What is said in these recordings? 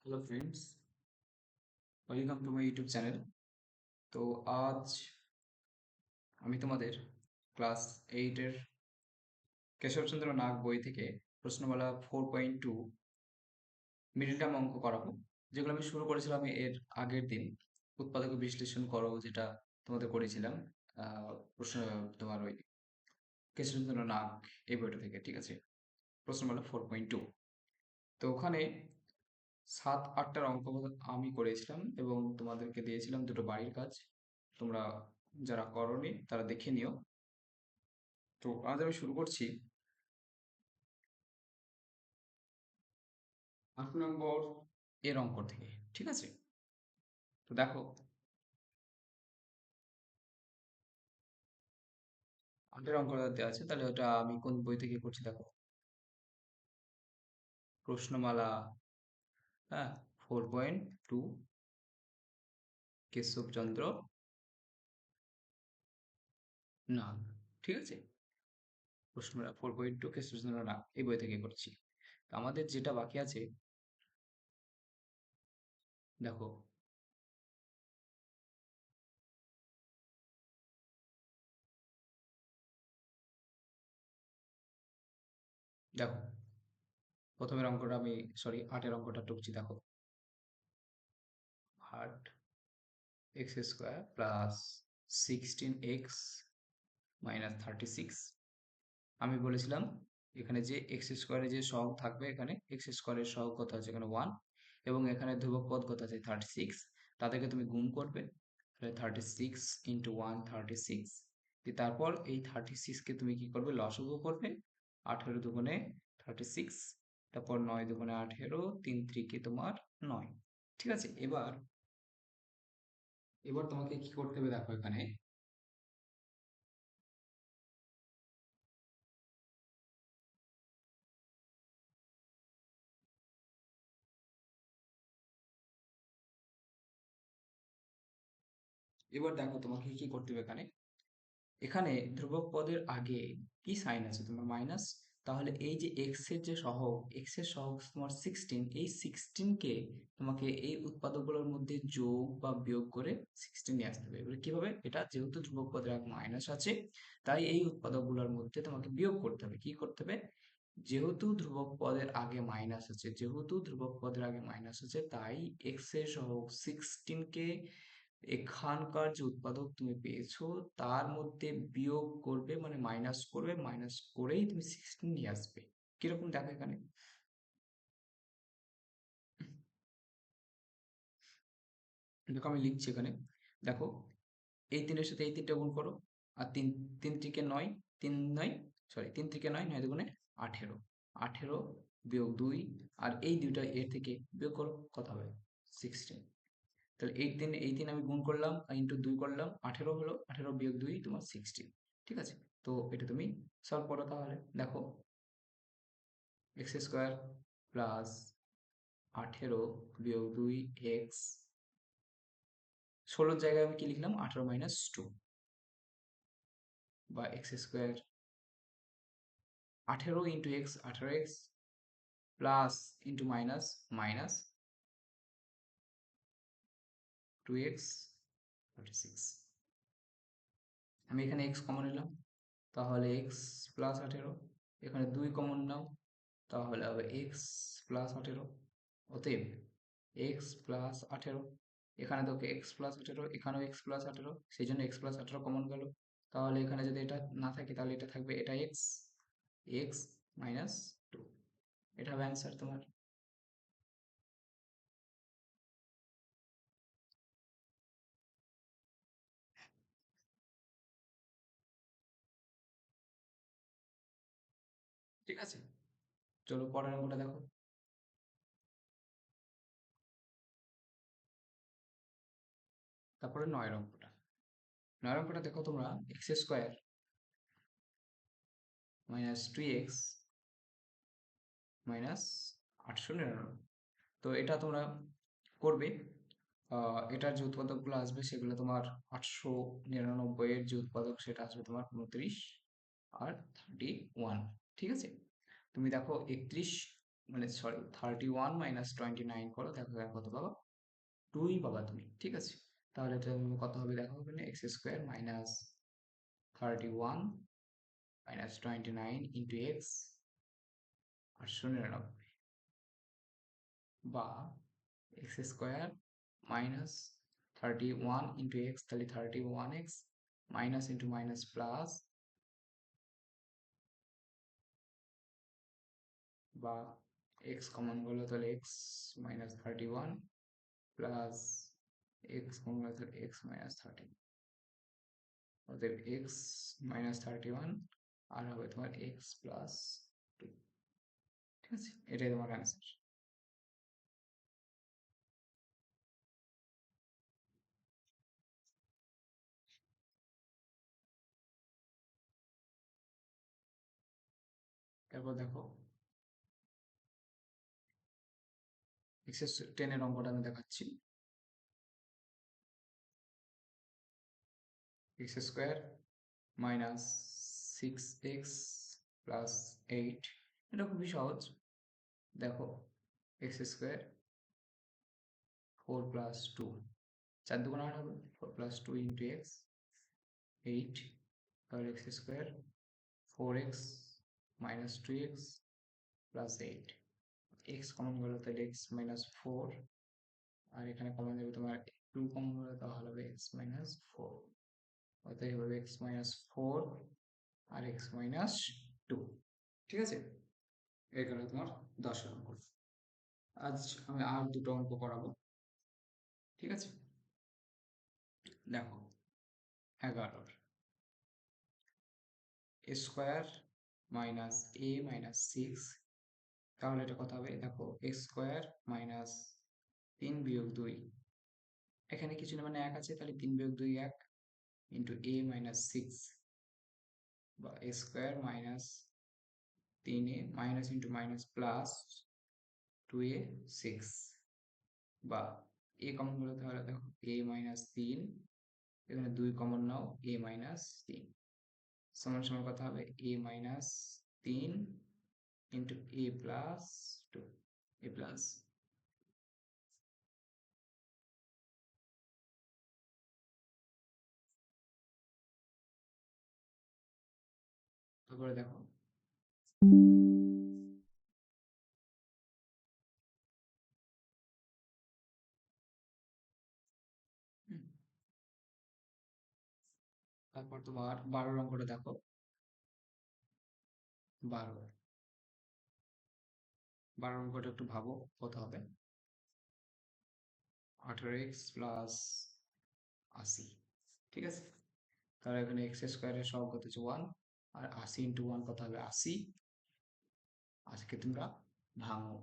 Hello friends, welcome to my YouTube channel. তো আজ আমি তোমাদের ক্লাস এইটের কেশবচন্দ্র নাগ বই থেকে প্রশ্নমালা 4.2 মিডল টার্ম অঙ্ক করাবো, যেগুলো আমি শুরু করেছিলাম এর আগের দিন। উৎপাদক বিশ্লেষণ করো, যেটা তোমাদের করেছিলাম প্রশ্ন তোমার ওই কেশবচন্দ্র নাগ এই বইটা থেকে। ঠিক আছে, প্রশ্নমালা 4.2। তো ওখানে 7-8টার অঙ্ক আমি করেছিলাম এবং তোমাদেরকে দিয়েছিলাম দুটো বাড়ির কাজ। তোমরা যারা করোনি তারা দেখে নিও। তো আজ আমি শুরু করছি 8 নম্বর এর অঙ্ক থেকে। ঠিক আছে, তো দেখো 8-এর অঙ্ক দেওয়া আছে, তাহলে ওটা আমি কোন বই থেকে করছি দেখো। প্রশ্নমালা, হ্যাঁ, 4.2 কেশবচন্দ্র নাগ। ঠিক আছে, প্রশ্নমালা 4.2 কেশবচন্দ্র নাগ এই বই থেকে করছি। তো আমাদের যেটা বাকি আছে দেখো, দেখো প্রথমের অঙ্কটা আমি, সরি 8-এর অঙ্কটা টুকছি। দেখো, 8 x square plus 16x minus 36। আমি বলেছিলাম এখানে যে এক্স স্কোয়ারের যে সহগ থাকবে, এখানে এক্স স্কোয়ারের সহগ কত আছে, এখানে 1, এবং এখানে ধ্রুবক পদ কত আছে 36। তাদেরকে তুমি গুণ করবে, তাহলে 36 ইন্টু 1 36। তারপর এই 36কে তুমি কি করবে, লসাগু করবে। 18 দুগুণে 36, তারপর 9 দুগুণে 18, 3 3 তোমার 9। ঠিক আছে, এবার এবার তোমাকে কি করতে হবে দেখো, এখানে এবার দেখো তোমাকে কি করতে হবে এখানে। এখানে ধ্রুবক পদের আগে কি সাইন আছে, তোমার মাইনাস। তাহলে এই যে এক্স এর যে সহগ, এক্স এর সহগ তোমার 16, এই 16 কে তোমাকে এই উৎপাদকগুলোর মধ্যে যোগ বা বিয়োগ করে 16 নিয়ে আসতে হবে। এবারে কিভাবে, এটা যেহেতু ধ্রুবক পদের আগে মাইনাস আছে, তাই এই উৎপাদকগুলোর মধ্যে তোমাকে বিয়োগ করতে হবে। কি করতে হবে, যেহেতু ধ্রুবক পদের আগে মাইনাস আছে, যেহেতু ধ্রুবক পদের আগে মাইনাস আছে, তাই এক্স এর সহগ 16 কে এখানকার যে উৎপাদক তুমি পেয়েছো তার মধ্যে বিয়োগ করবে, মানে মাইনাস করবে, মাইনাস করেই তুমি 16 নিয়ে আসবে। কিরকম দেখো এখানে, দেখো আমি লিখছি এখানে। দেখো, এই তিনের সাথে এই তিনটা গুণ করো, আর তিন, তিন তিরিকে নয়, তিন নয়, সরি 3 3 9, 9 দুগুণে 18, 18 বিয়োগ 2, আর এই দুইটা এর থেকে বিয়োগ করো, কত হবে 16। তাহলে এই তিন আমি গুণ করলাম, ইন্টু 2 করলাম, 18 হলো, 18 বিয়োগ 2 তোমার 16। ঠিক আছে, তো এটা তুমি সলভ করো। তাহলে দেখো, এক্স স্কোয়ার প্লাস 18 বিয়োগ 2 এক্স, 16 জায়গায় আমি কি লিখলাম, 18 মাইনাস 2, বা x square 18 into x 18x plus into minus minus 2x 36। আমি এখানে এক্স কমন নিলাম, তাহলে এক্স প্লাস 18, এখানে 2 কমন নাও, তাহলে হবে এক্স প্লাস 18। অতএব এক্স প্লাস 18, এখানে দেখো এক্স প্লাস 18, এখানেও এক্স প্লাস 18, সেই জন্য এক্স প্লাস 18 কমন গেল। তাহলে এখানে যদি এটা না থাকে তাহলে এটা থাকবে, এটা এক্স, এক্স মাইনাস 2। এটা হবে অ্যান্সার তোমার। ঠিক আছে, চলো পরের অঙ্কটা দেখো। তারপরে 9 অঙ্কটা, 9 অঙ্কটা দেখো তোমরা, x square minus 2x minus 899। তো এটা তোমরা করবে, এটার যে উৎপাদকগুলো আসবে সেগুলো তোমার 899 এর যে উৎপাদক সেটা আসবে তোমার 29 আর 31। ঠিক আছে, তুমি দেখো 31 মানে সরি 31 মাইনাস 29 করো, দেখো কত পাবা, 2ই পাবা তুমি। ঠিক আছে, তাহলে এটা কত হবে দেখো, এখানে x square minus 31 minus 29 into x 899, বা x square minus 31 into x, তাহলে 31x minus into minus plus, বা এক্স কমন করলে তাহলে x minus 31 plus x common করলে তাহলে এক্স মাইনাস 30, অতএব এক্স মাইনাস 31 আর হবে তোমার এক্স প্লাস 2। ঠিক আছে, এটাই তোমার অ্যান্সার। তারপর দেখো এক্স 10 এর অঙ্কটা আমি দেখাচ্ছি। X square minus 6x plus 8, এটা খুবই সহজ। দেখো এক্স স্কোয়ার 4 প্লাস 2, 4 দুগুণ 8 হবে, 4 প্লাস 2 ইন্টু এক্স 8, তাহলে x square 4x minus 2x plus 8, x common গেল তাহলে এক্স মাইনাস 4, আর এখানে কমন যাবে তোমার 2 কমন গেলে তাহলে হবে এক্স মাইনাস 4, অতএব হবে এক্স মাইনাস 4 আর এক্স মাইনাস 2। ঠিক আছে, এই গেল তোমার 10 অঙ্ক। আজ আমি আর দুটো অঙ্ক করাবো। ঠিক আছে, দেখো 11 স্কোয়ার মাইনাস এ মাইনাস 6, তাহলে এটা কত হবে দেখো, এক্স স্কোয়ার মাইনাস 3 বিয়োগ 2, এখানে কিছু না মানে 1 আছে, তাহলে 3 বিয়োগ 2 1 ইন্টু এ মাইনাস 6, বা a square minus 3a minus into minus plus 2a 6, বা এ কমন করলে তাহলে দেখো এ মাইনাস 3, এখানে 2 কমন নাও, এ মাইনাস 3 সমান সমান কথা হবে এ মাইনাস 3 ইন্টু এ প্লাস 2, এ প্লাস, তারপরে দেখো তারপর তোমার 12 অঙ্কটা দেখো, 12 অঙ্কটা একটু ভাবো কত হবে, 18x প্লাস 80। ঠিক আছে, তাহলে এখানে এক্স স্কোয়ারের সহগ কত হচ্ছে 1, আর 80 ইন্টু 1 কত হবে 80, আজকে তোমরা ভাঙো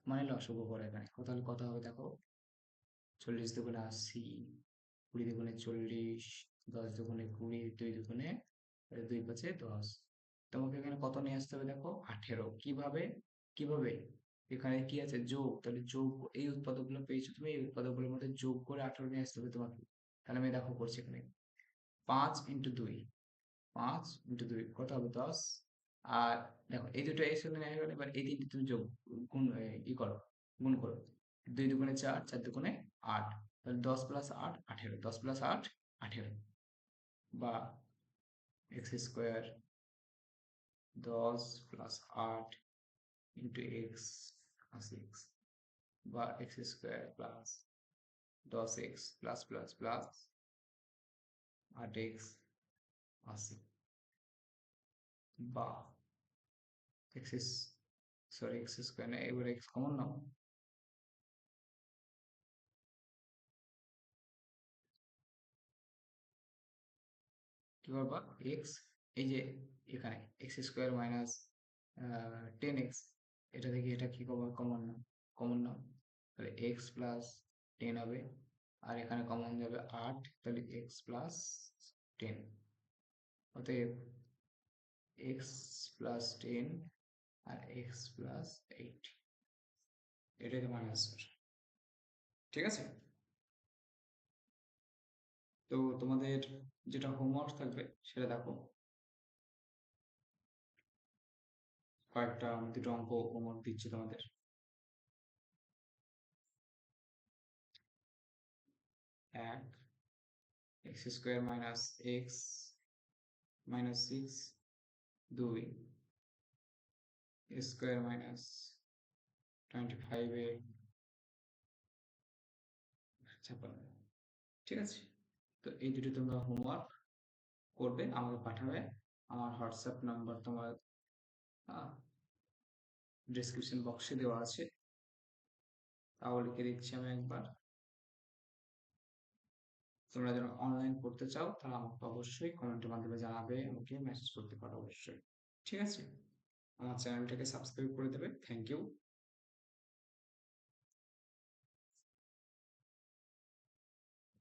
মানে লসাগু করো, এখানে তাহলে কত হবে দেখো, 40 দুগুণে 80, 20 দুগুণে 40, 10 দুগুণে 20, 2 দুগুণে 2 5 10, তোমাকে এখানে কত নিয়ে আসতে হবে দেখো 18। কিভাবে, কিভাবে, এখানে কি আছে যোগ, তাহলে যোগ, এই উৎপাদকগুলো পেয়েছো তুমি, এই উৎপাদকগুলোর মধ্যে যোগ করে 18 নিয়ে আসতে হবে তোমাকে। তাহলে আমি দেখো করছি এখানে 5 ইন্টু 2, 5 ইন্টু 2 কত হবে 10, আর দেখো এই দুটো এর সাথে নেওয়া গেল, এবার এই তিনটে তুমি যোগ গুণ করো, গুণ করো, 2 দুগুণে 4, 4 দুগুণে 8, তাহলে 10 প্লাস 8 18, 10 প্লাস 8 18, বা x square 10 plus 8 into x 6, বা x square plus 10x plus plus plus 8x 80, বা এক্স, সরি এক্স স্কোয়ার না, এবার এক্স কমন নাও, কি করবা এক্স, এই যে এখানে এক্স স্কোয়ার মাইনাস 10x, এটা থেকে এটা কি করবা কমন নাও, কমন নাও, তাহলে এক্স প্লাস 10 হবে, আর এখানে কমন যাবে 8, তাহলে এক্স প্লাস 10, অতএব এক্স প্লাস 10 আর এক্স প্লাস 8, এটাই তোমার অ্যান্সার। ঠিক আছে, তো তোমাদের যেটা হোমওয়ার্ক থাকবে সেটা দেখো, কয়েকটা দুটো অঙ্ক হোমওয়ার্ক দিচ্ছি তোমাদের। এক, x square minus x minus six, দুই, স্কোয়ার মাইনাস 25 এর 56। ঠিক আছে, তো এই দুটো তোমরা হোমওয়ার্ক করবে, আমাকে পাঠাবে। আমার হোয়াটসঅ্যাপ নাম্বার তোমার ডিসক্রিপশন বক্সে দেওয়া আছে, তাও লিখে দিচ্ছি আমি একবার। তোমরা যারা অনলাইন করতে চাও তারা আমাকে অবশ্যই কমেন্টের মাধ্যমে জানাবে, আমাকে মেসেজ করতে পারো অবশ্যই। ঠিক আছে, আমার চ্যানেলটাকে সাবস্ক্রাইব করে দেবে। Thank you.